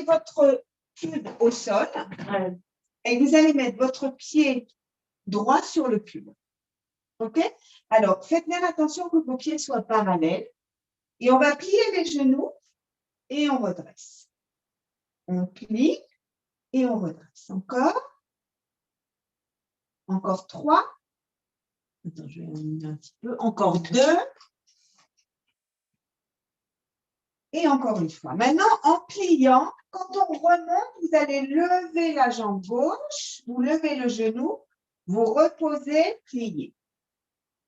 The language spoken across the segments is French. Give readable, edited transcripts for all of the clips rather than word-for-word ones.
votre cube au sol et vous allez mettre votre pied droit sur le cube. OK? Alors, faites bien attention que vos pieds soient parallèles. Et on va plier les genoux et on redresse. On plie et on redresse. Encore. Encore 3. Attends, je vais éliminer un petit peu. Encore 2. Et encore une fois. Maintenant, en pliant, quand on remonte, vous allez lever la jambe gauche, vous levez le genou, vous reposez, pliez.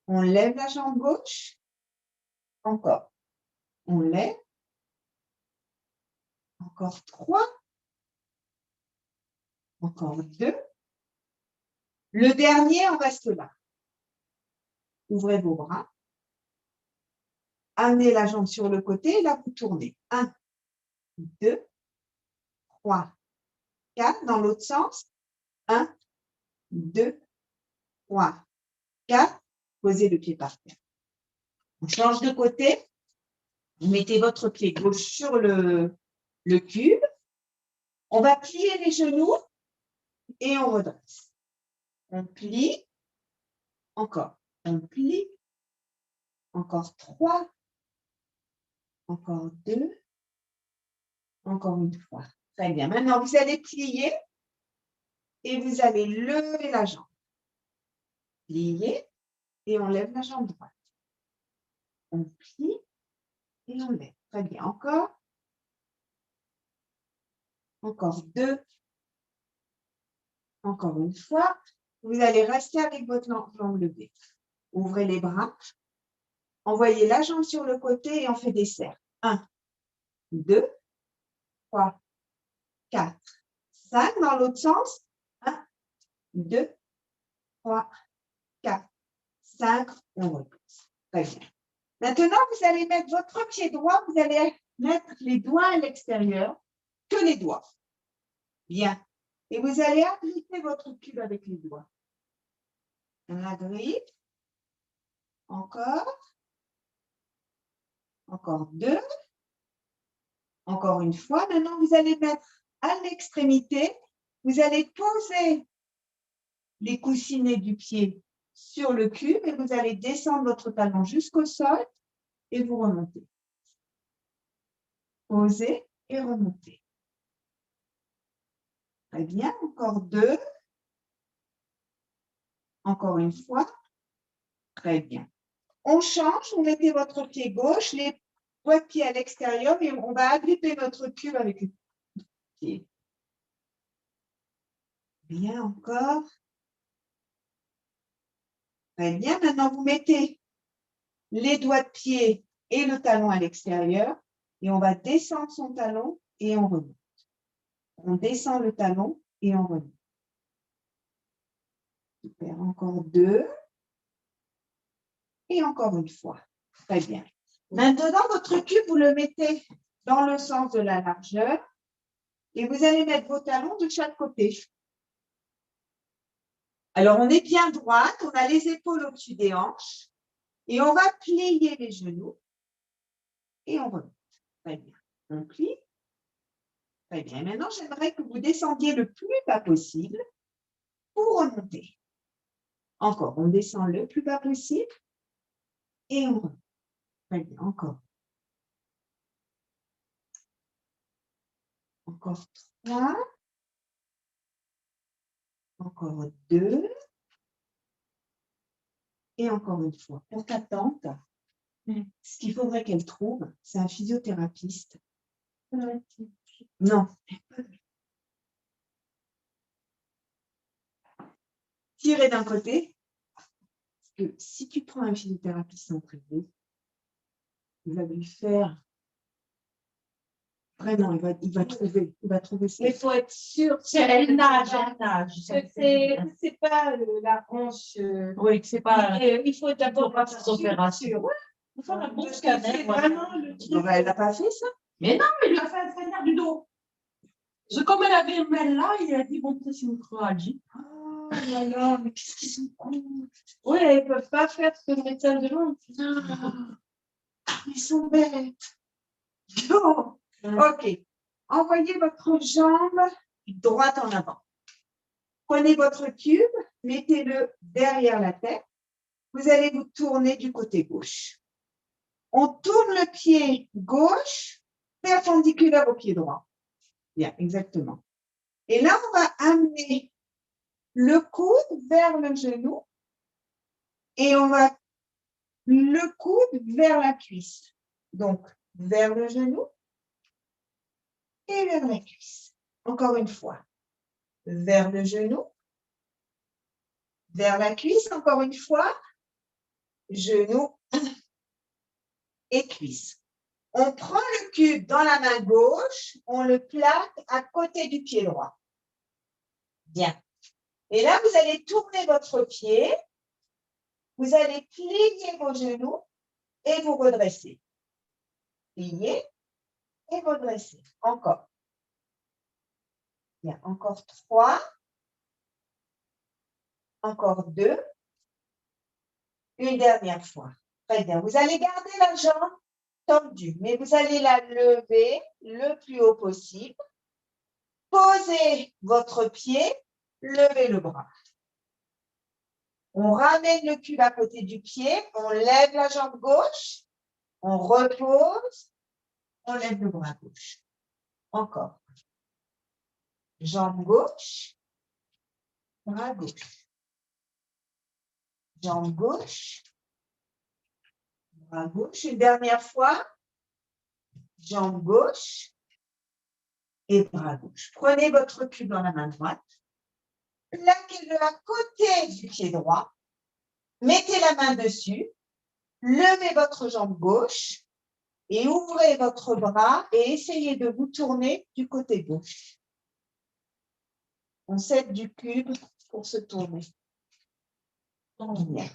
On lève la jambe gauche. Encore. On lève. Encore 3. Encore 2. Le dernier, on reste là. Ouvrez vos bras. Amenez la jambe sur le côté et là, vous tournez. 1, 2, 3, 4. Dans l'autre sens. 1, 2, 3, 4. Posez le pied par terre. On change de côté. Vous mettez votre pied gauche sur le cube. On va plier les genoux et on redresse. On plie. Encore. On plie. Encore 3. Encore 2. Encore une fois. Très bien. Maintenant, vous allez plier et vous allez lever la jambe. Plier et on lève la jambe droite. On plie et on lève. Très bien. Encore. Encore 2. Encore une fois. Vous allez rester avec votre jambe levée. Ouvrez les bras. Envoyez la jambe sur le côté et on fait des cercles. 1, 2, 3, 4, 5. Dans l'autre sens. 1, 2, 3, 4, 5. On repose. Très bien. Maintenant, vous allez mettre votre pied droit. Vous allez mettre les doigts à l'extérieur. Que les doigts. Bien. Et vous allez agripper votre cube avec les doigts. On agrippe. Encore. Encore 2. Encore une fois. Maintenant, vous allez mettre à l'extrémité. Vous allez poser les coussinets du pied sur le cube et vous allez descendre votre talon jusqu'au sol et vous remontez. Posez et remontez. Très bien. Encore 2. Encore une fois. Très bien. On change, vous mettez votre pied gauche, les doigts de pied à l'extérieur et on va agripper notre cube avec le pied. Bien, encore. Très bien. Maintenant, vous mettez les doigts de pied et le talon à l'extérieur et on va descendre son talon et on remonte. On descend le talon et on remonte. Super. Encore 2. Et encore une fois. Très bien. Maintenant, votre cube, vous le mettez dans le sens de la largeur et vous allez mettre vos talons de chaque côté. Alors, on est bien droite, on a les épaules au-dessus des hanches et on va plier les genoux et on remonte. Très bien. On plie. Très bien. Maintenant, j'aimerais que vous descendiez le plus bas possible pour remonter. Encore, on descend le plus bas possible et on remonte. Très bien. Encore. Encore 3. Encore 2. Et encore une fois, pour ta tante, ce qu'il faudrait qu'elle trouve, c'est un physiothérapeute. Non. Tirez d'un côté. Parce que si tu prends un physiothérapeute en privé, il va lui faire. Vraiment, il va trouver ça. Mais il faut être sûr qu'elle nage. C'est pas la hanche. Oui, c'est pas. Il faut d'abord pas faire d'opération. Ouais. Il faut un bon C'est scanner. vraiment le truc. Elle n'a pas fait ça? Mais non, mais il lui a fait un scanner du dos. Parce que comme elle avait une main là, il a dit bon, c'est une microalgie. Oh là là, mais qu'est-ce qu'ils sont cons. Oui, ils ne peuvent pas faire ce que le médecin demande. Non, ils sont bêtes. Non. OK. envoyez votre jambe droite en avant. Prenez votre cube, mettez-le derrière la tête. Vous allez vous tourner du côté gauche. On tourne le pied gauche perpendiculaire au pied droit. Bien, exactement. Et là, on va amener le coude vers le genou et on va le coude vers la cuisse. Donc, vers le genou et vers la cuisse. Encore une fois. Vers le genou, vers la cuisse, encore une fois. Genou et cuisse. On prend le cube dans la main gauche, on le plaque à côté du pied droit. Bien. Et là, vous allez tourner votre pied, vous allez plier vos genoux et vous redresser. Plier et redresser. Encore. Bien, encore 3. Encore 2. Une dernière fois. Très bien. Vous allez garder la jambe tendue, mais vous allez la lever le plus haut possible. Posez votre pied, levez le bras. On ramène le cube à côté du pied, on lève la jambe gauche, on repose, on lève le bras gauche. Encore. Jambe gauche, bras gauche. Jambe gauche, bras gauche. Une dernière fois. Jambe gauche et bras gauche. Prenez votre cube dans la main droite. Plaquez-le à côté du pied droit. Mettez la main dessus. Levez votre jambe gauche et ouvrez votre bras et essayez de vous tourner du côté gauche. On s'aide du cube pour se tourner. Bien.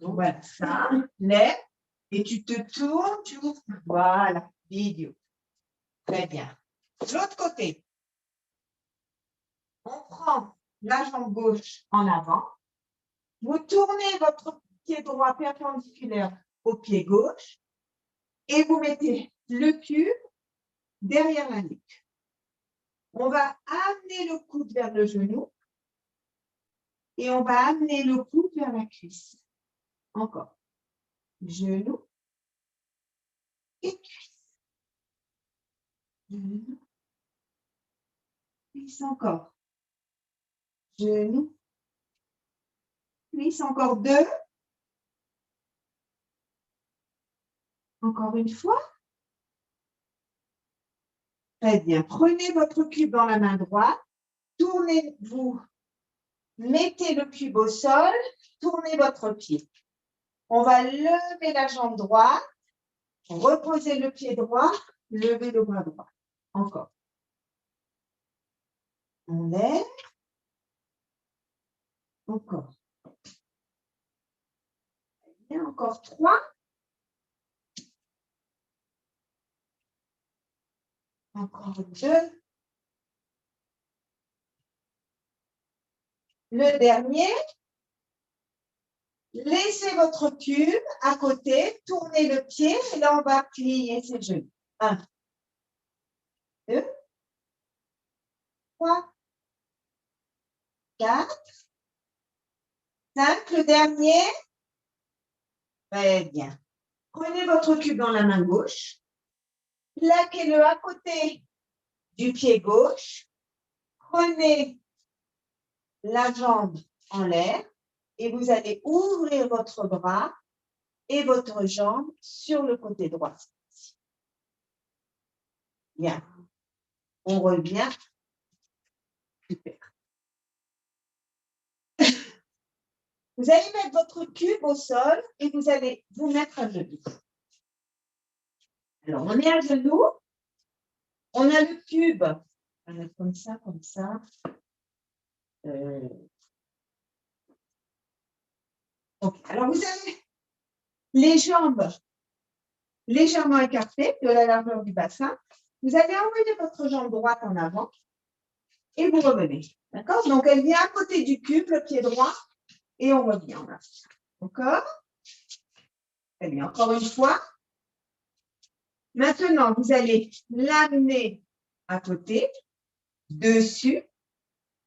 Voilà, ça, lève et tu te tournes, tu ouvres. Voilà, vidéo. Très bien. L'autre côté. On prend la jambe gauche en avant. Vous tournez votre pied droit perpendiculaire au pied gauche et vous mettez le cube derrière la nuque. On va amener le coude vers le genou et on va amener le coude vers la cuisse. Encore. Genou et cuisse. Genou. Cuisse encore. Genou. Cuisse encore 2. Encore une fois. Très bien. Prenez votre cube dans la main droite. Tournez-vous. Mettez le cube au sol. Tournez votre pied. On va lever la jambe droite. Reposez le pied droit. Levez le bras droit. Encore. On lève. Encore. Et encore 3. Encore 2. Le dernier. Laissez votre cube à côté. Tournez le pied. Et là, on va plier ses genoux. 1, 2, 3, 4, 5. Le dernier. Très bien. Prenez votre cube dans la main gauche. Plaquez-le à côté du pied gauche. Prenez la jambe en l'air et vous allez ouvrir votre bras et votre jambe sur le côté droit. Bien. On revient. Super. Vous allez mettre votre cube au sol et vous allez vous mettre à genoux. Alors, on est à genoux. On a le cube. Comme ça, comme ça. Okay. Alors, vous avez les jambes légèrement écartées de la largeur du bassin. Vous allez envoyer votre jambe droite en avant et vous revenez. D'accord? Donc, elle vient à côté du cube, le pied droit, et on revient en avant. D'accord? Très bien. Encore une fois. Maintenant, vous allez l'amener à côté, dessus,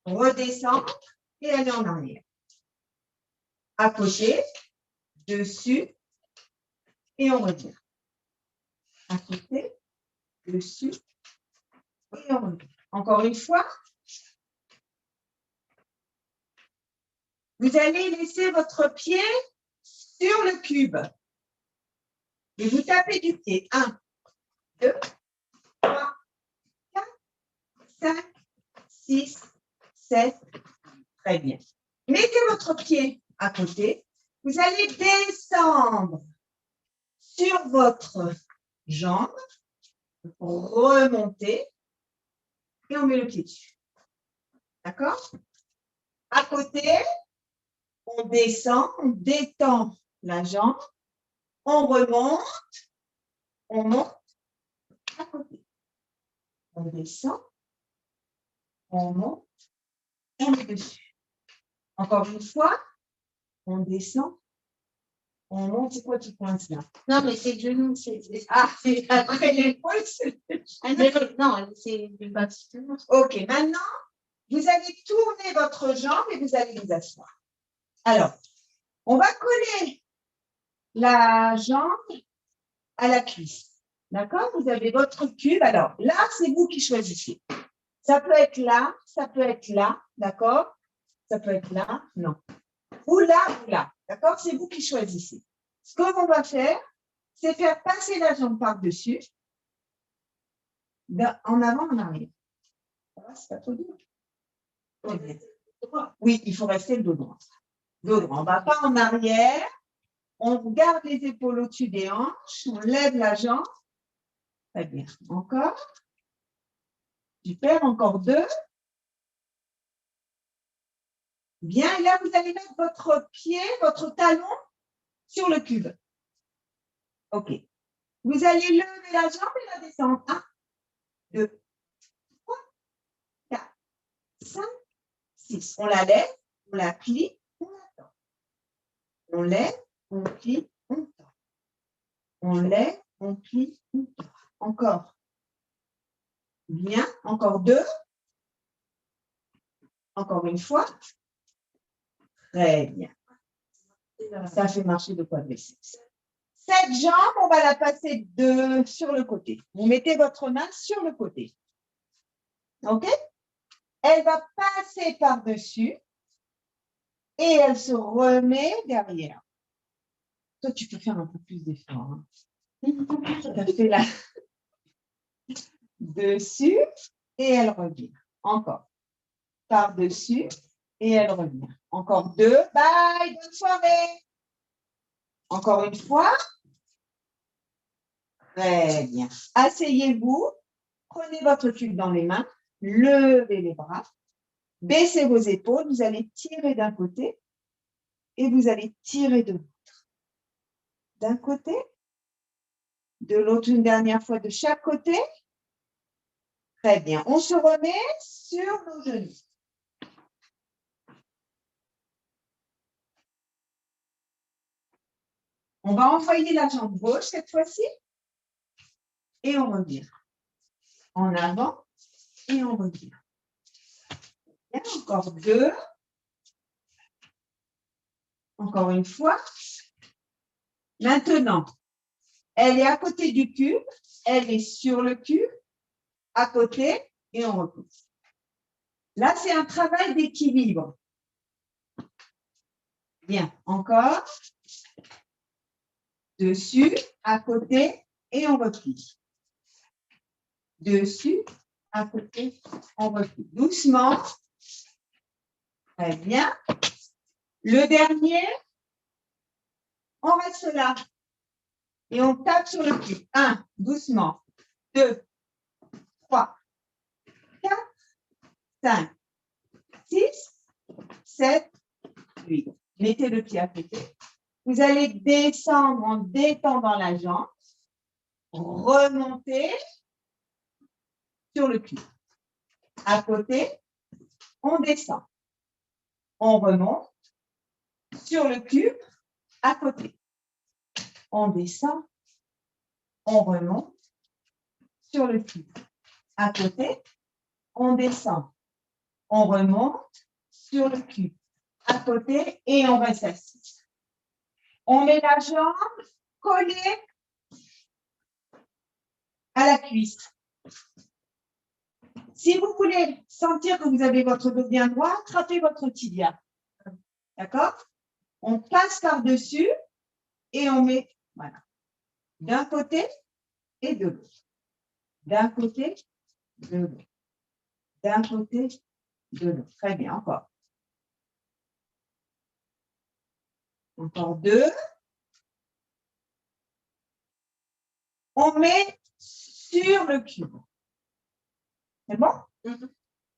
redescendre et aller en arrière. À côté, dessus, et on revient. À côté, dessus, et on revient. Encore une fois. Vous allez laisser votre pied sur le cube. Et vous tapez du pied. 1, 2, 3, 4, 5, 6, 7. Très bien. Mettez votre pied à côté. Vous allez descendre sur votre jambe, remonter et on met le pied dessus. D'accord? À côté, on descend, on détend la jambe, on remonte, on monte à côté. On descend, on monte, on met dessus. Encore une fois, on descend, on monte. C'est quoi qui coince là? Non, mais c'est le genou. Ah, c'est après l'épaule. Non, c'est une partie. Ok, maintenant, vous allez tourner votre jambe et vous allez vous asseoir. Alors, on va coller la jambe à la cuisse. D'accord? Vous avez votre cube. Alors, là, c'est vous qui choisissez. Ça peut être là, d'accord? Ça peut être là, non. Ou là, d'accord? C'est vous qui choisissez. Ce qu'on va faire, c'est faire passer la jambe par-dessus, en avant, en arrière. C'est pas trop dur. Oui, il faut rester le dos droit. Dos droit. On ne va pas en arrière. On garde les épaules au-dessus des hanches. On lève la jambe. Très bien. Encore. Super. Encore 2. Bien. Et là, vous allez mettre votre pied, votre talon sur le cube. OK. Vous allez lever la jambe et la descendre. 1, 2, 3, 4, 5, 6. On la lève, on la plie, on la tend. On lève, on plie, on tend. On lève, on plie, on tend. Encore. Bien. Encore 2. Encore une fois. Très bien. Ça fait marcher de quadriceps. Cette jambe, on va la passer sur le côté. Vous mettez votre main sur le côté. OK? Elle va passer par-dessus et elle se remet derrière. Toi, tu peux faire un peu plus d'effort. Hein. Ça fait là. Dessus et elle revient. Encore. Par-dessus et elle revient. Encore 2. Bye, bonne soirée. Encore une fois. Très bien. Asseyez-vous. Prenez votre cube dans les mains. Levez les bras. Baissez vos épaules. Vous allez tirer d'un côté et vous allez tirer de l'autre. D'un côté. De l'autre, une dernière fois de chaque côté. Très bien. On se remet sur nos genoux. On va envoyer la jambe gauche cette fois-ci. Et on revient. En avant et on revient. Bien, encore 2. Encore une fois. Maintenant, elle est à côté du cube. Elle est sur le cube. À côté et on repousse. Là, c'est un travail d'équilibre. Bien, encore. Dessus, à côté et on replie. Dessus, à côté, on replie. Doucement. Très bien. Le dernier, on reste là. Et on tape sur le cube. 1, doucement. 2, 3, 4, 5, 6, 7, 8. Mettez le pied à côté. Vous allez descendre en détendant la jambe. Remonter sur le cube. À côté, on descend. On remonte sur le cube. À côté. On descend. On remonte sur le cube. À côté, on descend. On remonte sur le cube. À côté et on reste assis. On met la jambe collée à la cuisse. Si vous voulez sentir que vous avez votre dos bien droit, attrapez votre tibia. D'accord? On passe par-dessus et on met, voilà, d'un côté et de l'autre. D'un côté, de l'autre. D'un côté, de l'autre. Très bien, encore. Encore deux. On met sur le cube. C'est bon?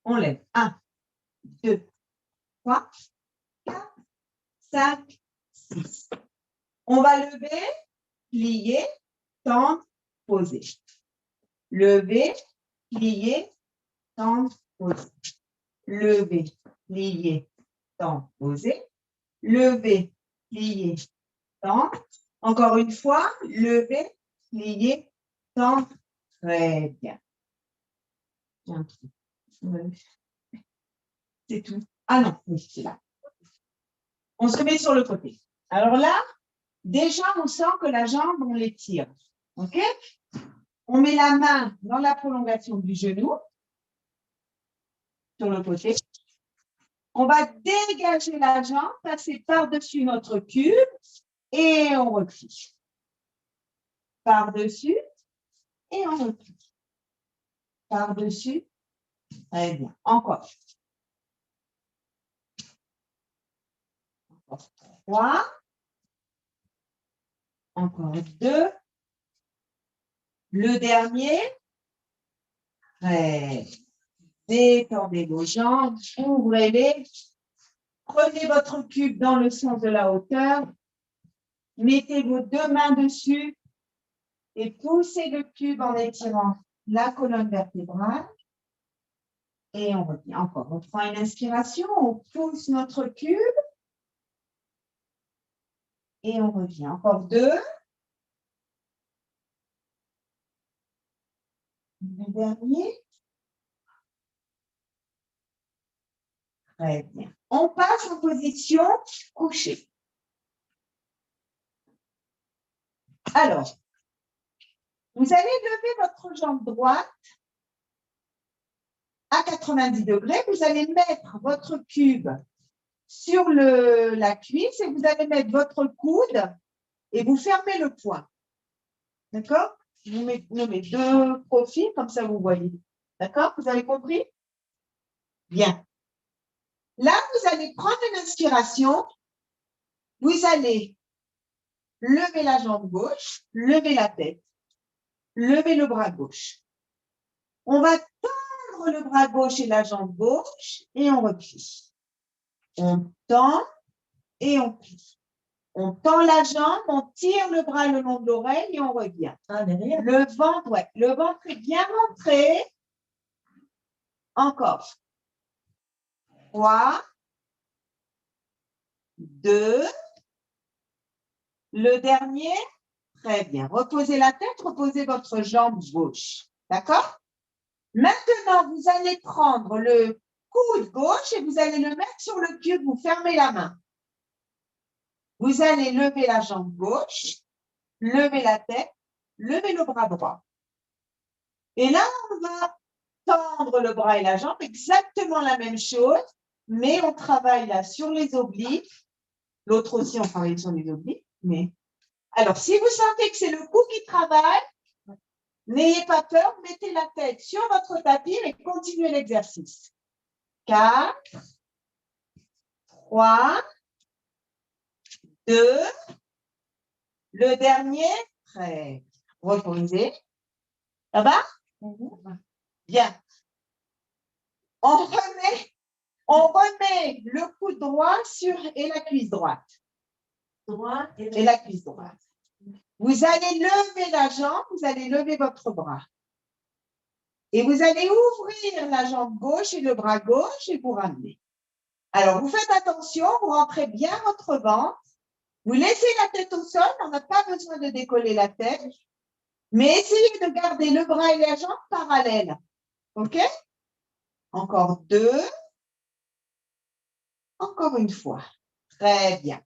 On lève. 1, 2, 3, 4, 5, 6. On va lever, plier, tendre, poser. Lever, plier, tendre, poser. Lever, plier, tendre, poser. Lever, plier, tendre. Encore une fois, lever, plier, tendre. Très bien. C'est tout. Ah non, oui, c'est là. On se met sur le côté. Alors là, déjà, on sent que la jambe, on l'étire. OK? On met la main dans la prolongation du genou, sur le côté. On va dégager la jambe, passer par-dessus notre cube et on replie. Par-dessus et on replie. Par-dessus. Très bien. Encore. Encore 3. Encore 2. Le dernier. Très bien. Détendez vos jambes, ouvrez-les. Prenez votre cube dans le sens de la hauteur. Mettez vos deux mains dessus et poussez le cube en étirant la colonne vertébrale. Et on revient encore. On prend une inspiration, on pousse notre cube. Et on revient. Encore 2. Le dernier. Très bien. On passe en position couchée. Alors, vous allez lever votre jambe droite à 90 degrés. Vous allez mettre votre cube sur la cuisse et vous allez mettre votre coude et vous fermez le poing. D'accord? Vous mettez deux profils, comme ça vous voyez. D'accord? Vous avez compris? Bien. Là, vous allez prendre une inspiration. Vous allez lever la jambe gauche, lever la tête, lever le bras gauche. On va tendre le bras gauche et la jambe gauche et on replie. On tend et on plie. On tend la jambe, on tire le bras le long de l'oreille et on revient. Ah, derrière. Le ventre, ouais, le ventre est bien rentré. Encore. 3, 2, le dernier. Très bien. Reposez la tête, reposez votre jambe gauche. D'accord? Maintenant, vous allez prendre le coude gauche et vous allez le mettre sur le cube. Vous fermez la main. Vous allez lever la jambe gauche, lever la tête, lever le bras droit. Et là, on va tendre le bras et la jambe, exactement la même chose, mais on travaille là sur les obliques. L'autre aussi, on travaille sur les obliques. Mais... Alors, si vous sentez que c'est le cou qui travaille, n'ayez pas peur, mettez la tête sur votre tapis et continuez l'exercice. 4, 3, 2, le dernier, très reposez. Ça va? Bien. On remet le coude droit et la cuisse droite. Droit Et la cuisse droite. Vous allez lever la jambe, vous allez lever votre bras. Et vous allez ouvrir la jambe gauche et le bras gauche et vous ramenez. Alors, vous faites attention, vous rentrez bien votre ventre. Vous laissez la tête au sol, on n'a pas besoin de décoller la tête. Mais essayez de garder le bras et la jambe parallèles. OK? Encore 2. Encore une fois. Très bien.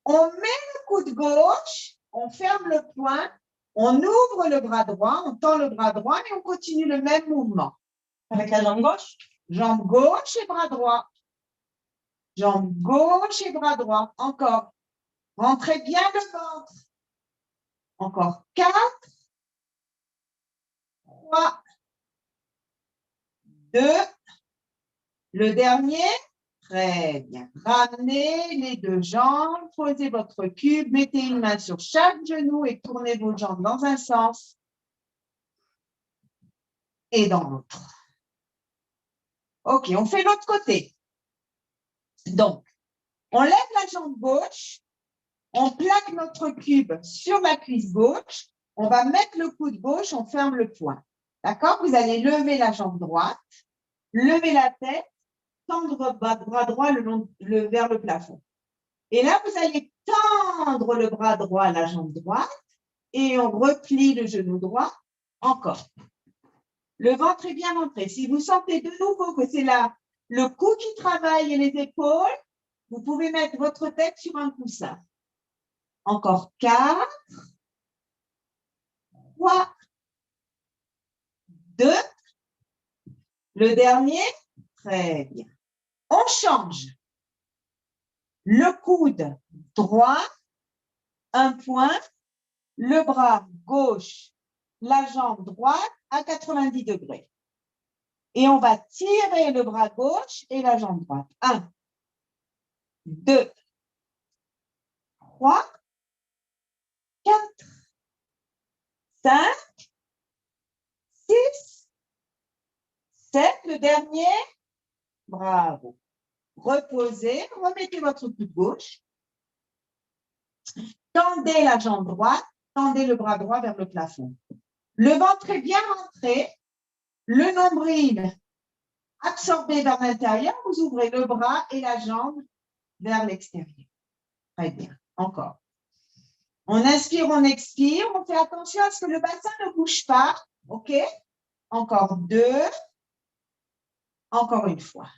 On met le coude gauche, on ferme le poing, on ouvre le bras droit, on tend le bras droit et on continue le même mouvement. Avec la jambe gauche? Jambe gauche et bras droit. Jambe gauche et bras droit. Encore. Rentrez bien le ventre. Encore 4, 3, 2. Le dernier. Très bien. Ramenez les 2 jambes, posez votre cube, mettez une main sur chaque genou et tournez vos jambes dans un sens et dans l'autre. OK, on fait l'autre côté. Donc, on lève la jambe gauche, on plaque notre cube sur la cuisse gauche, on va mettre le coude gauche, on ferme le poing. D'accord? Vous allez lever la jambe droite, lever la tête, tendre votre bras droit vers le plafond. Et là, vous allez tendre le bras droit, la jambe droite, et on replie le genou droit. Encore. Le ventre est bien rentré. Si vous sentez de nouveau que c'est là le cou qui travaille et les épaules, vous pouvez mettre votre tête sur un coussin. Encore 4, 3, 2. Le dernier, très bien. On change. Le coude droit, un point, le bras gauche, la jambe droite à 90 degrés. Et on va tirer le bras gauche et la jambe droite. 1, 2, 3, 4, 5, 6, 7. Le dernier, bravo. Reposez, remettez votre coude gauche. Tendez la jambe droite, tendez le bras droit vers le plafond. Le ventre est bien rentré, le nombril absorbé vers l'intérieur, vous ouvrez le bras et la jambe vers l'extérieur. Très bien, encore. On inspire, on expire, on fait attention à ce que le bassin ne bouge pas, OK? Encore 2, encore une fois.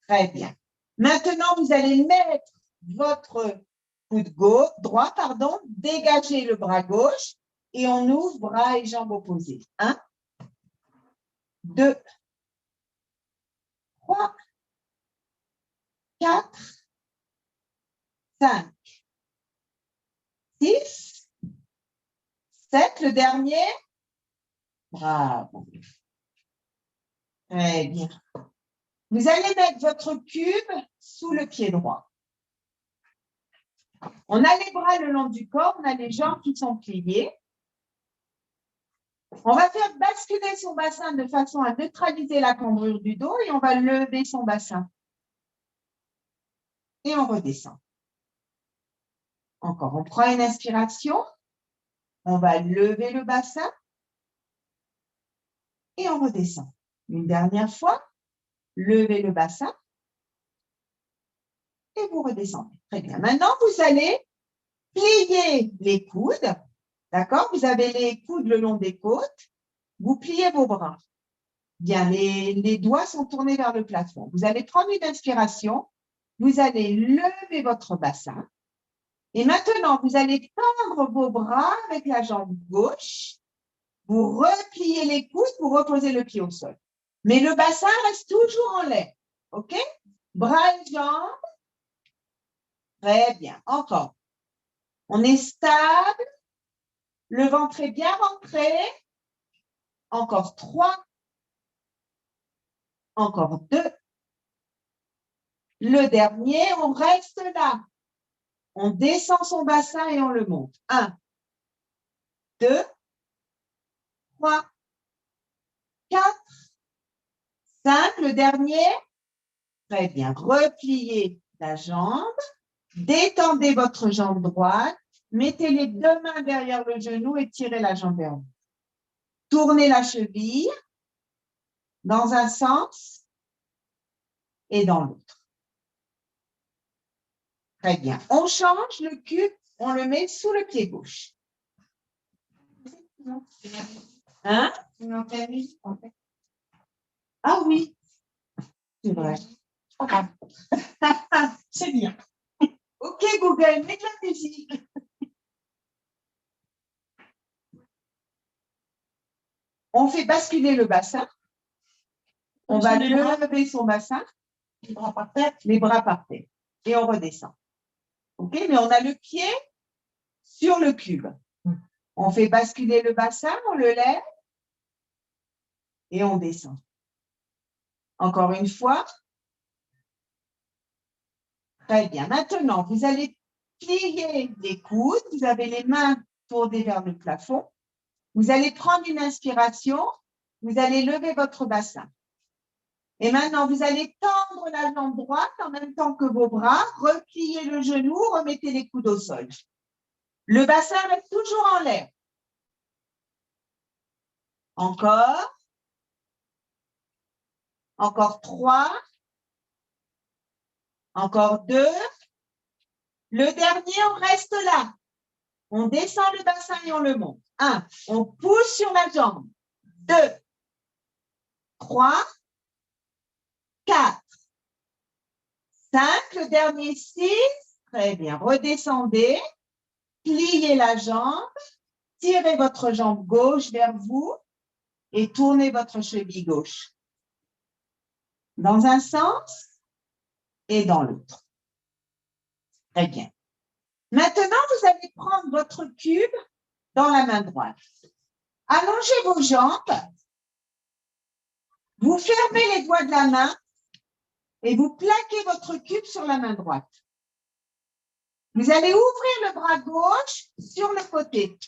Très bien. Maintenant, vous allez mettre votre coude droit, dégager le bras gauche et on ouvre bras et jambes opposés. 1, 2, 3, 4, 5, 6, 7. Le dernier. Bravo. Très bien. Vous allez mettre votre cube sous le pied droit. On a les bras le long du corps, on a les jambes qui sont pliées. On va faire basculer son bassin de façon à neutraliser la cambrure du dos et on va lever son bassin. Et on redescend. Encore, on prend une inspiration. On va lever le bassin. Et on redescend. Une dernière fois. Levez le bassin. Et vous redescendez. Très bien. Maintenant, vous allez plier les coudes. D'accord? Vous avez les coudes le long des côtes. Vous pliez vos bras. Bien, les doigts sont tournés vers le plafond. Vous allez prendre une inspiration. Vous allez lever votre bassin. Et maintenant, vous allez tendre vos bras avec la jambe gauche. Vous repliez les coudes, vous reposez le pied au sol. Mais le bassin reste toujours en l'air. OK? Bras et jambes. Très bien. Encore. On est stable. Le ventre est bien rentré. Encore 3. Encore 2. Le dernier, on reste là. On descend son bassin et on le monte. 1, 2, 3, 4, 5. Le dernier. Très bien. Repliez la jambe. Détendez votre jambe droite. Mettez les 2 mains derrière le genou et tirez la jambe vers vous. Tournez la cheville dans un sens et dans l'autre. Très bien. On change le cube, on le met sous le pied gauche. Hein? Ah oui, c'est vrai. C'est bien. Ok, Google, mets de la musique. On fait basculer le bassin. On va lever son bassin. Les bras par terre. Les bras par terre. Et on redescend. Ok, mais on a le pied sur le cube. On fait basculer le bassin, on le lève et on descend. Encore une fois. Très bien. Maintenant, vous allez plier les coudes. Vous avez les mains tournées vers le plafond. Vous allez prendre une inspiration. Vous allez lever votre bassin. Et maintenant, vous allez tendre la jambe droite en même temps que vos bras. Repliez le genou, remettez les coudes au sol. Le bassin reste toujours en l'air. Encore. Encore 3. Encore 2. Le dernier, on reste là. On descend le bassin et on le monte. 1. On pousse sur la jambe. 2. 3. 4. 5. Le dernier, 6. Très bien. Redescendez. Pliez la jambe. Tirez votre jambe gauche vers vous et tournez votre cheville gauche. Dans un sens et dans l'autre. Très bien. Maintenant, vous allez prendre votre cube dans la main droite. Allongez vos jambes. Vous fermez les doigts de la main et vous plaquez votre cube sur la main droite. Vous allez ouvrir le bras gauche sur le côté.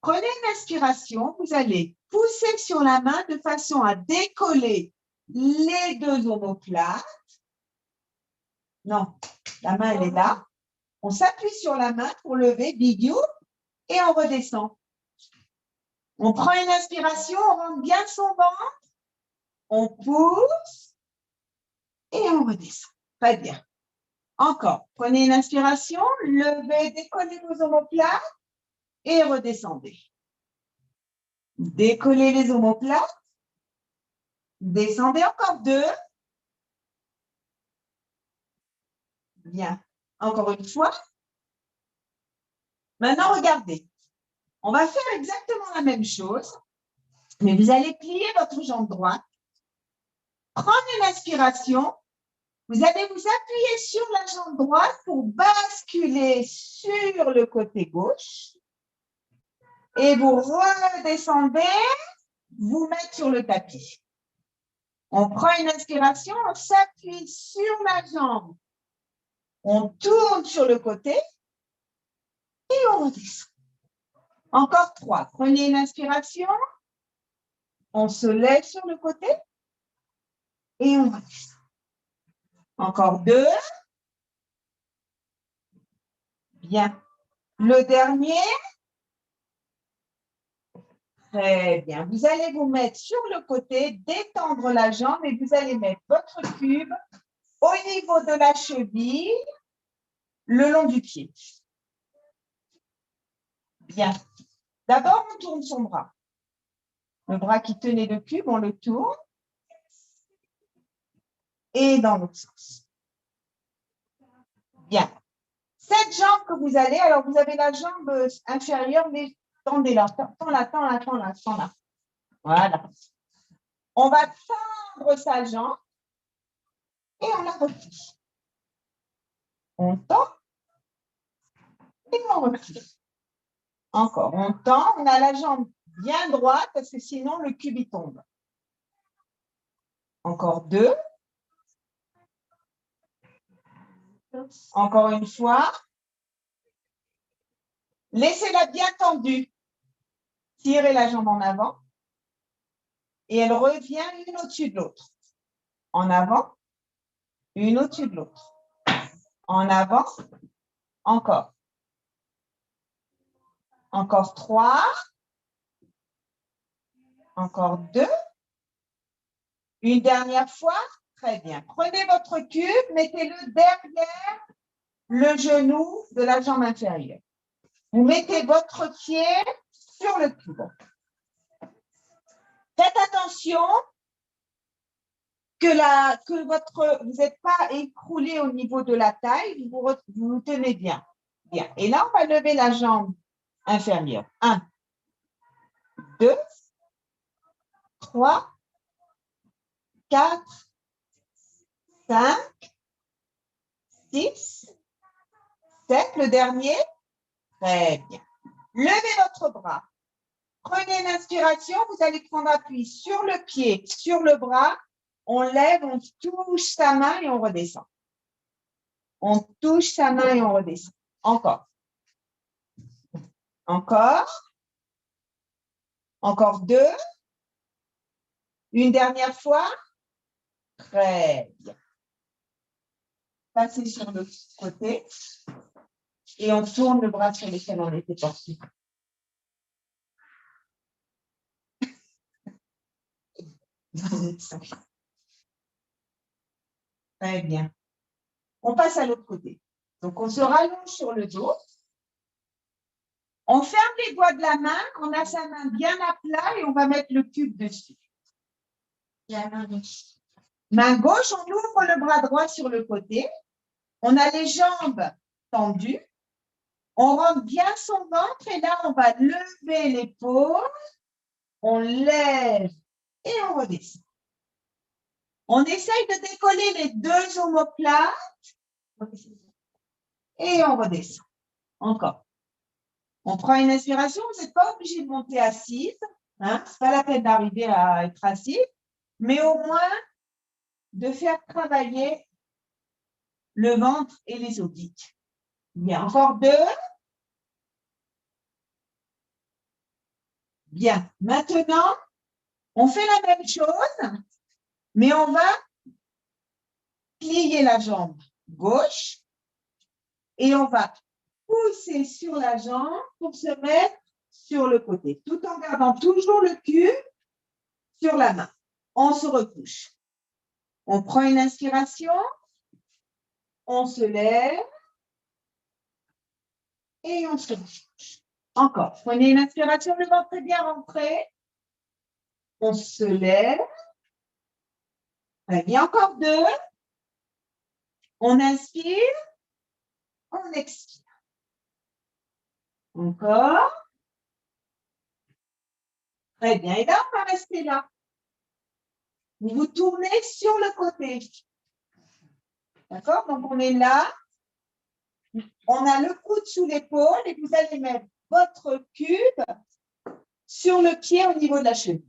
Prenez une inspiration. Vous allez pousser sur la main de façon à décoller les deux omoplates. Non, la main, elle est là. On s'appuie sur la main pour lever, big you, et on redescend. On prend une inspiration, on rentre bien son ventre, on pousse et on redescend. Très bien. Encore, prenez une inspiration, levez, décollez vos omoplates et redescendez. Décollez les omoplates, descendez encore 2. Bien. Encore une fois. Maintenant, regardez. On va faire exactement la même chose, mais vous allez plier votre jambe droite, prendre une inspiration, vous allez vous appuyer sur la jambe droite pour basculer sur le côté gauche et vous redescendez, vous mettre sur le tapis. On prend une inspiration, on s'appuie sur la jambe, on tourne sur le côté et on redescend. Encore 3. Prenez une inspiration. On se lève sur le côté et on redescend. Encore 2. Bien. Le dernier. Très bien. Vous allez vous mettre sur le côté, détendre la jambe et vous allez mettre votre cube au niveau de la cheville, le long du pied. Bien. D'abord, on tourne son bras. Le bras qui tenait le cube, on le tourne. Et dans l'autre sens. Bien. Cette jambe que vous allez, alors vous avez la jambe inférieure, mais tendez-la, tends-la. Voilà. On va tendre sa jambe et on la replie. On tend et on replie. Encore, on tend, on a la jambe bien droite parce que sinon le cube il tombe. Encore 2. Encore une fois. Laissez-la bien tendue. Tirez la jambe en avant. Et elle revient une au-dessus de l'autre. En avant, une au-dessus de l'autre. En avant, encore. Encore 3. Encore 2. Une dernière fois. Très bien. Prenez votre cube, mettez-le derrière le genou de la jambe inférieure. Vous mettez votre pied sur le cube. Faites attention que vous n'êtes pas écroulé au niveau de la taille, vous vous tenez bien. Bien. Et là, on va lever la jambe inférieure. 1, 2, 3, 4, 5, 6, 7. Le dernier. Très bien. Levez votre bras. Prenez une inspiration. Vous allez prendre appui sur le pied, sur le bras. On lève, on touche sa main et on redescend. On touche sa main et on redescend. Encore. Encore. Encore 2. Une dernière fois. Très bien. Passez sur le côté et on tourne le bras sur lequel on était porté. Très bien. On passe à l'autre côté. Donc, on se rallonge sur le dos. On ferme les doigts de la main. On a sa main bien à plat et on va mettre le cube dessus. Main gauche, on ouvre le bras droit sur le côté. On a les jambes tendues. On rentre bien son ventre et là, on va lever l'épaule. On lève et on redescend. On essaye de décoller les 2 omoplates et on redescend. Encore. On prend une inspiration. Vous n'êtes pas obligé de monter assise. Hein? Ce n'est pas la peine d'arriver à être assise, mais au moins de faire travailler le ventre et les obliques. Bien, encore 2. Bien. Maintenant, on fait la même chose, mais on va plier la jambe gauche et on va pousser sur la jambe pour se mettre sur le côté, tout en gardant toujours le cube sur la main. On se recouche. On prend une inspiration, on se lève et on se recouche. Encore. Prenez une inspiration, le ventre est bien rentré. On se lève. Très bien, encore 2. On inspire, on expire. Encore. Très bien. Et là, on va rester là. Vous vous tournez sur le côté. D'accord? Donc, on est là. On a le coude sous l'épaule et vous allez mettre votre cube sur le pied au niveau de la cheville.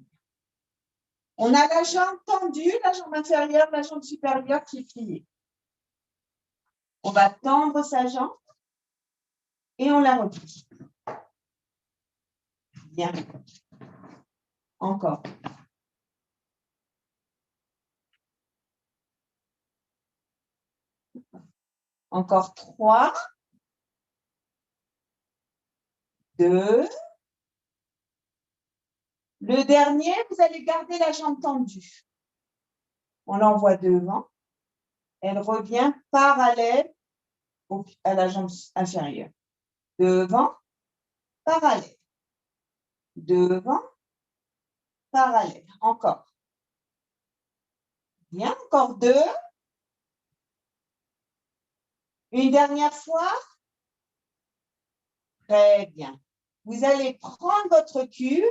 On a la jambe tendue, la jambe inférieure, la jambe supérieure qui est pliée. On va tendre sa jambe et on la replie. Bien. Encore. Encore 3. 2. Le dernier, vous allez garder la jambe tendue. On l'envoie devant. Elle revient parallèle à la jambe inférieure. Devant, parallèle. Devant, parallèle. Encore. Bien, encore 2. Une dernière fois. Très bien. Vous allez prendre votre cube,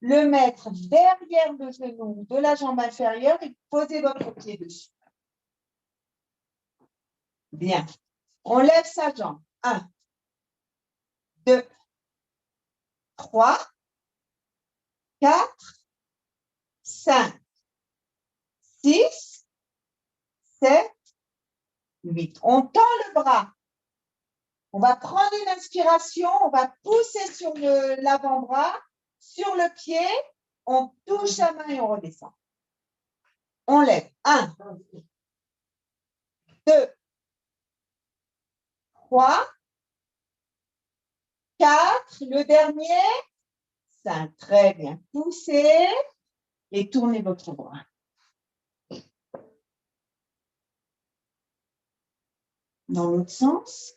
le mettre derrière le genou de la jambe inférieure et poser votre pied dessus. Bien. On lève sa jambe. 1, 2, 3, 4, 5, 6, 7, 8. On tend le bras. On va prendre une inspiration, on va pousser sur l'avant-bras, sur le pied, on touche la main et on redescend. On lève. 1, 2, 3, 4, le dernier, 5. Très bien. Poussez et tournez votre bras. Dans l'autre sens.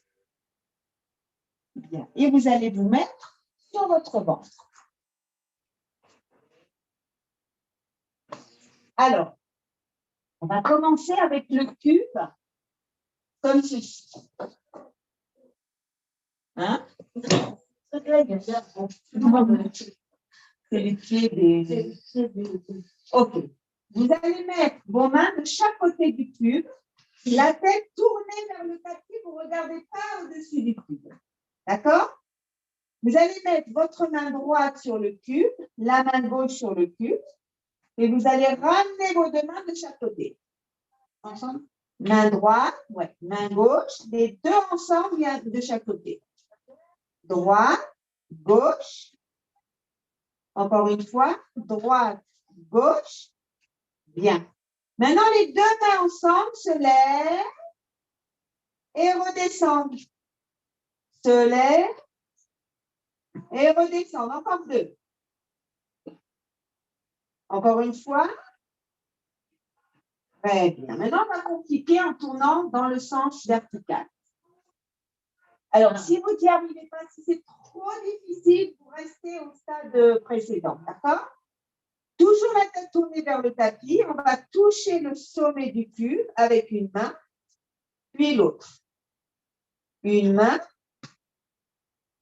Bien. Et vous allez vous mettre sur votre ventre. Alors, on va commencer avec le cube, comme ceci. Hein? C'est les pieds des... OK. Vous allez mettre vos mains de chaque côté du cube, la tête tournée vers le tapis, vous ne regardez pas au-dessus du cube. D'accord? Vous allez mettre votre main droite sur le cube, la main gauche sur le cube, et vous allez ramener vos deux mains de chaque côté. Ensemble? Main droite, ouais, main gauche, les deux ensemble de chaque côté. Droite, gauche. Encore une fois, droite, gauche. Bien. Maintenant, les deux mains ensemble se lèvent et redescendent. Se lèvent et redescendent. Encore deux. Encore une fois. Très bien. Maintenant, on va compliquer en tournant dans le sens vertical. Alors, si vous n'y arrivez pas, si c'est trop difficile, vous restez au stade précédent. D'accord? Toujours la tête tournée vers le tapis. On va toucher le sommet du cube avec une main, puis l'autre. Une main,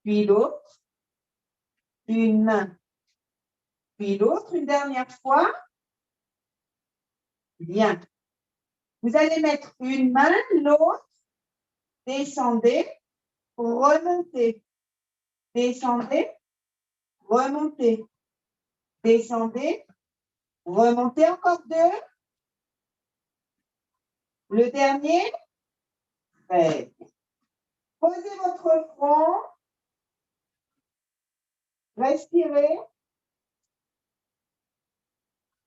puis l'autre. Une main, puis l'autre. Une dernière fois. Bien. Vous allez mettre une main, l'autre. Descendez, remontez. Descendez, remontez. Descendez, remontez encore deux. Le dernier. Très bien. Posez votre front. Respirez.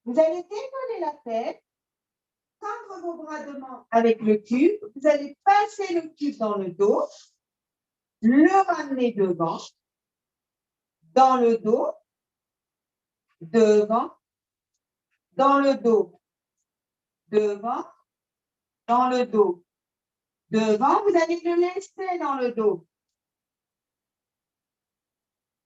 Vous allez décoller la tête. Tendre vos bras devant avec le cube. Vous allez passer le cube dans le dos. Le ramener devant. Dans le dos. Devant. Dans le dos. Devant. Dans le dos. Devant. Vous allez le laisser dans le dos.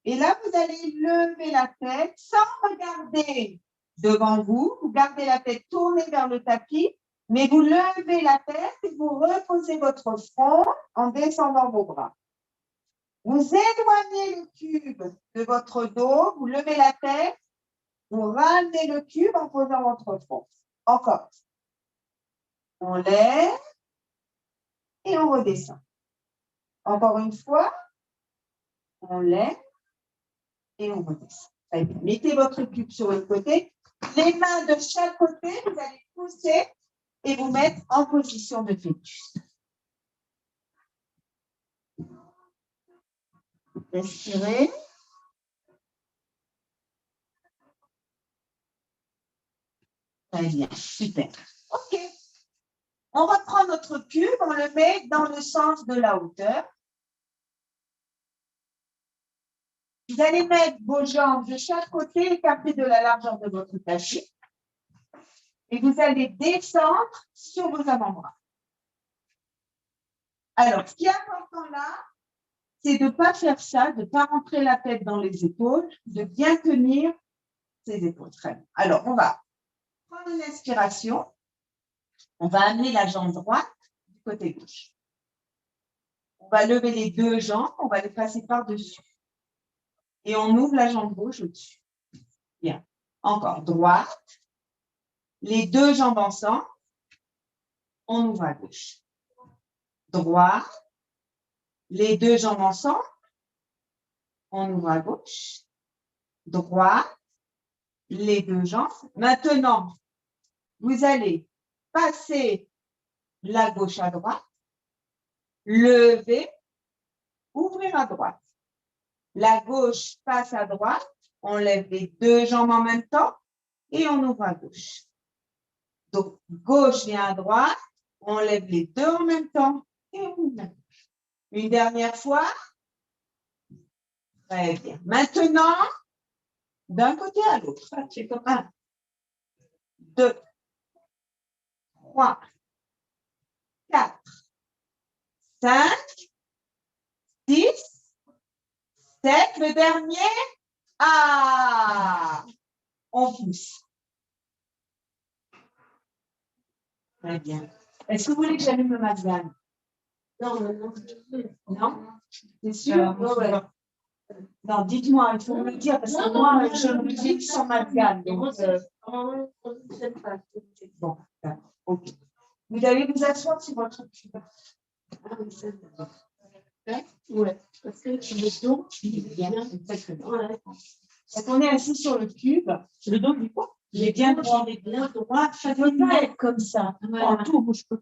Et là, vous allez lever la tête sans regarder devant vous. Vous gardez la tête tournée vers le tapis, mais vous levez la tête et vous reposez votre front en descendant vos bras. Vous éloignez le cube de votre dos, vous levez la tête, vous ramenez le cube en posant votre front. Encore. On lève et on redescend. Encore une fois, on lève et on redescend. Mettez votre cube sur le côté. Les mains de chaque côté, vous allez pousser et vous mettre en position de fœtus. Respirez. Très bien, super. OK. On reprend notre cube, on le met dans le sens de la hauteur. Vous allez mettre vos jambes de chaque côté, écartées de la largeur de votre tapis. Et vous allez descendre sur vos avant-bras. Alors, ce qui est important là, c'est de ne pas faire ça, de ne pas rentrer la tête dans les épaules, de bien tenir ses épaules. Très bien. Alors, on va prendre une inspiration. On va amener la jambe droite du côté gauche. On va lever les deux jambes, on va les passer par-dessus. Et on ouvre la jambe gauche au-dessus. Bien. Encore droite. Les deux jambes ensemble. On ouvre à gauche. Droite. Les deux jambes ensemble. On ouvre à gauche. Droite. Les deux jambes. Maintenant, vous allez passer la gauche à droite. Lever. Ouvrir à droite. La gauche passe à droite, on lève les deux jambes en même temps et on ouvre à gauche. Donc, gauche vient à droite, on lève les deux en même temps et on ouvre à gauche. Une dernière fois. Très bien. Maintenant, d'un côté à l'autre. 1, 2, 3, 4, 5, 6, 7, le dernier. Ah, on pousse. Très bien. Est-ce que vous voulez que j'allume le Mazgan? Non, non. Non? C'est sûr? Ouais. Non, dites-moi, il faut me le dire, parce que moi, je me dis sans Mazgan. Donc, bon, d'accord. Ok. Vous allez vous asseoir sur votre cube. Ah oui, c'est bon. Ouais, parce que le dos, il est bien. Exactement. ouais. Quand on est assis sur le cube, le dos du quoi? Il est bien droit. Il est bien droit. Ça ne doit pas être comme ça. Voilà. En tout bouge pas.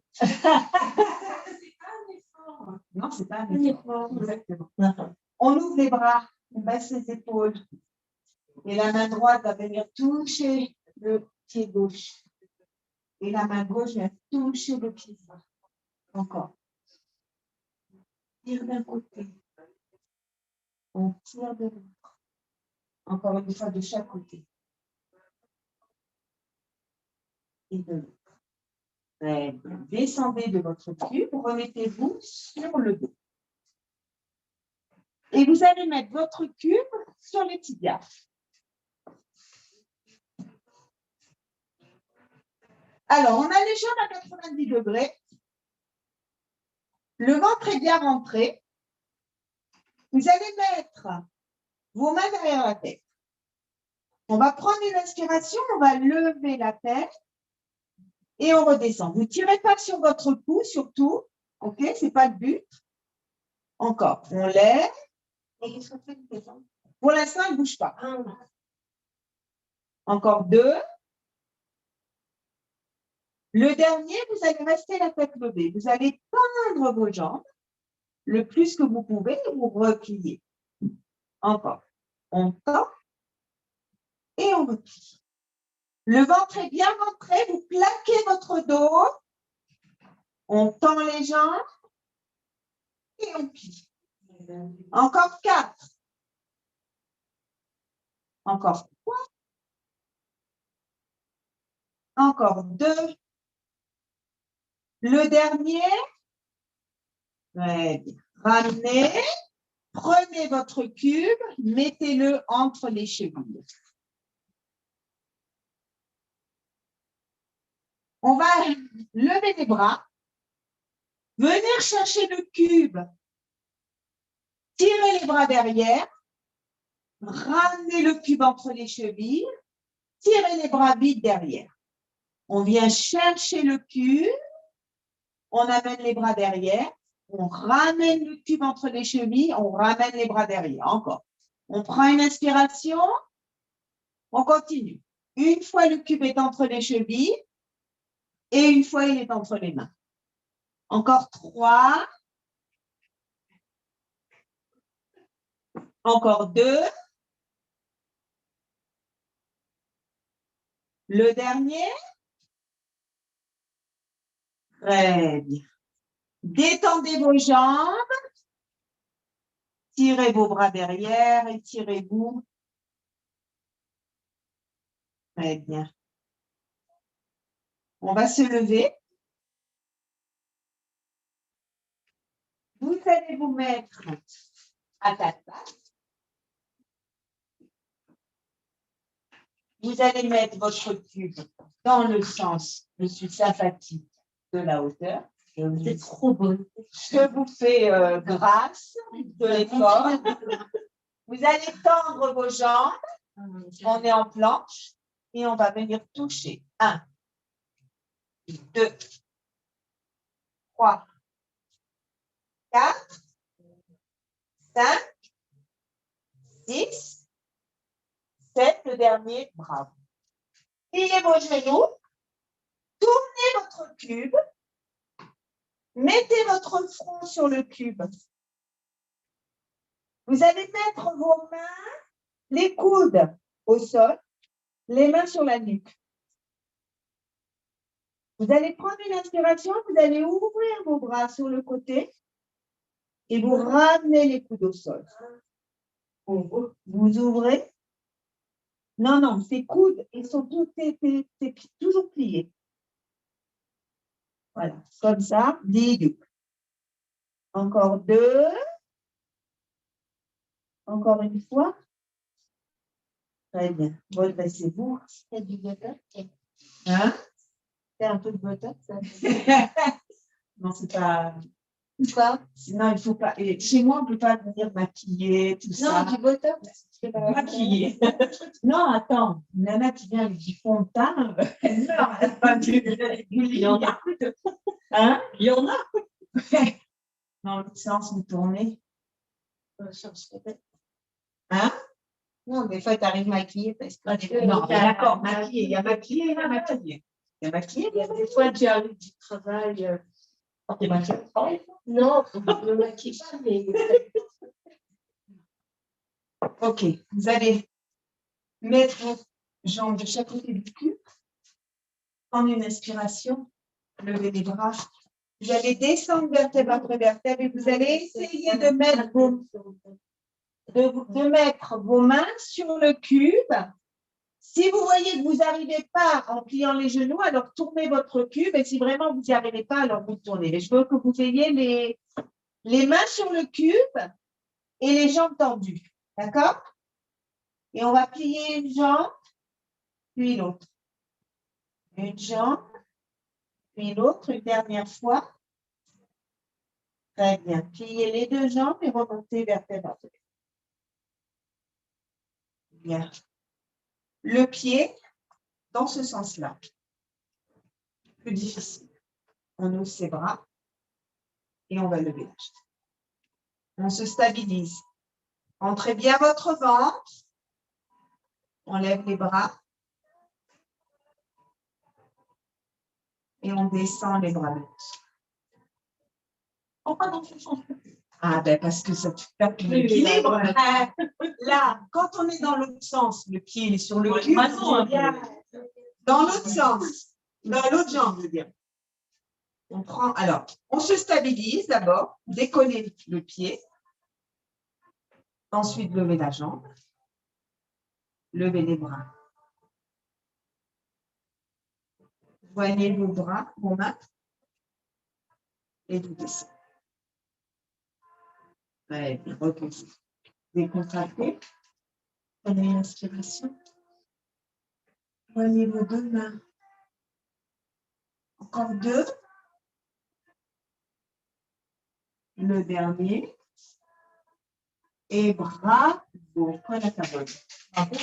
Non, c'est pas un effort. Exactement. On ouvre les bras, on baisse les épaules. Et la main droite va venir toucher le pied gauche. Et la main gauche vient toucher le pied droit. Encore. Tire d'un côté. On tire de l'autre. Encore une fois de chaque côté. Et de l'autre. Très bien. Descendez de votre cube, remettez-vous sur le dos. Et vous allez mettre votre cube sur les tibias. Alors, on a les jambes à 90 degrés. Le ventre est bien rentré. Vous allez mettre vos mains derrière la tête. On va prendre une inspiration, on va lever la tête et on redescend. Vous ne tirez pas sur votre cou, surtout. OK, ce n'est pas le but. Encore. On lève. Pour l'instant, il ne bouge pas. Encore 2. Le dernier, vous allez rester la tête levée. Vous allez tendre vos jambes le plus que vous pouvez et vous repliez. Encore. On tend et on replie. Le ventre est bien rentré. Vous plaquez votre dos. On tend les jambes et on plie. Encore 4. Encore 3. Encore 2. Le dernier. Très bien. Ramenez. Prenez votre cube. Mettez-le entre les chevilles. On va lever les bras. Venir chercher le cube. Tirez les bras derrière. Ramenez le cube entre les chevilles. Tirez les bras vides derrière. On vient chercher le cube. On amène les bras derrière. On ramène le cube entre les chevilles. On ramène les bras derrière. Encore. On prend une inspiration. On continue. Une fois le cube est entre les chevilles et une fois il est entre les mains. Encore 3. Encore 2. Le dernier. Très bien. Détendez vos jambes. Tirez vos bras derrière, étirez-vous. Très bien. On va se lever. Vous allez vous mettre à 4 pattes. Vous allez mettre votre cube dans le sens le plus sympathique de la hauteur. C'est trop beau. Je vous fais grâce de l'effort. Vous allez tendre vos jambes. On est en planche et on va venir toucher. 1, 2, 3, 4, 5, 6, 7, le dernier, bravo. Pliez vos genoux, tournez votre cube, mettez votre front sur le cube. Vous allez mettre vos mains, les coudes au sol, les mains sur la nuque. Vous allez prendre une inspiration, vous allez ouvrir vos bras sur le côté et vous ramenez les coudes au sol. Vous ouvrez. Non, non, ces coudes, ils sont toujours pliés. Voilà, comme ça. Encore 2. Encore une fois. Très bien. Redressez-vous. Hein? C'est un peu de botox, ça. Non, c'est pas. Quoi? Non, il faut pas. Et chez moi, on ne peut pas venir maquiller, tout ça. Non, du botox. Maquiller. Non, attends. Une nana qui vient avec du fond de teint, elle meurt. Elle va du Il y en a. Hein? Il y en a. Dans l'autre sens, vous tournez. Hein? Non, des fois, tu arrives maquillée parce que. Non, mais d'accord, maquillée. Il y a maquillée, il y a maquillée. Il y a maquillée, Il y a des fois, tu arrives du travail. t'es maquillée. Non, je ne me maquille pas, mais. Ok, vous allez mettre vos jambes de chaque côté du cul. Prendre une inspiration. Levez les bras. Vous allez descendre vertèbre après vertèbre et vous allez essayer de mettre vos mains sur le cube. Si vous voyez que vous n'arrivez pas en pliant les genoux, alors tournez votre cube. Et si vraiment vous n'y arrivez pas, alors vous tournez. Mais je veux que vous ayez les mains sur le cube et les jambes tendues. D'accord? Et on va plier une jambe, puis l'autre. Une jambe, puis l'autre, une dernière fois. Très bien. Pliez les deux jambes et remontez vertèbre après. Bien. Le pied dans ce sens-là. Plus difficile. On ouvre ses bras et on va lever la tête. On se stabilise. Entrez bien votre ventre. On lève les bras. Et on descend les bras l'autre. Pourquoi dans ce sens? Ah ben parce que ça te perd l'équilibre. Là, quand on est dans l'autre sens, le pied est sur le cul. Dans l'autre sens, dans l'autre jambe, je veux dire. On prend, alors, on se stabilise d'abord, décoller le pied, ensuite lever la jambe, lever les bras. Joignez vos bras, vos mains, et vous descendez. Ouais, reposez. Décontractez. Prenez une inspiration. Joignez vos deux mains. Encore deux. Le dernier. Et bravo. Prenez la parole. Bravo.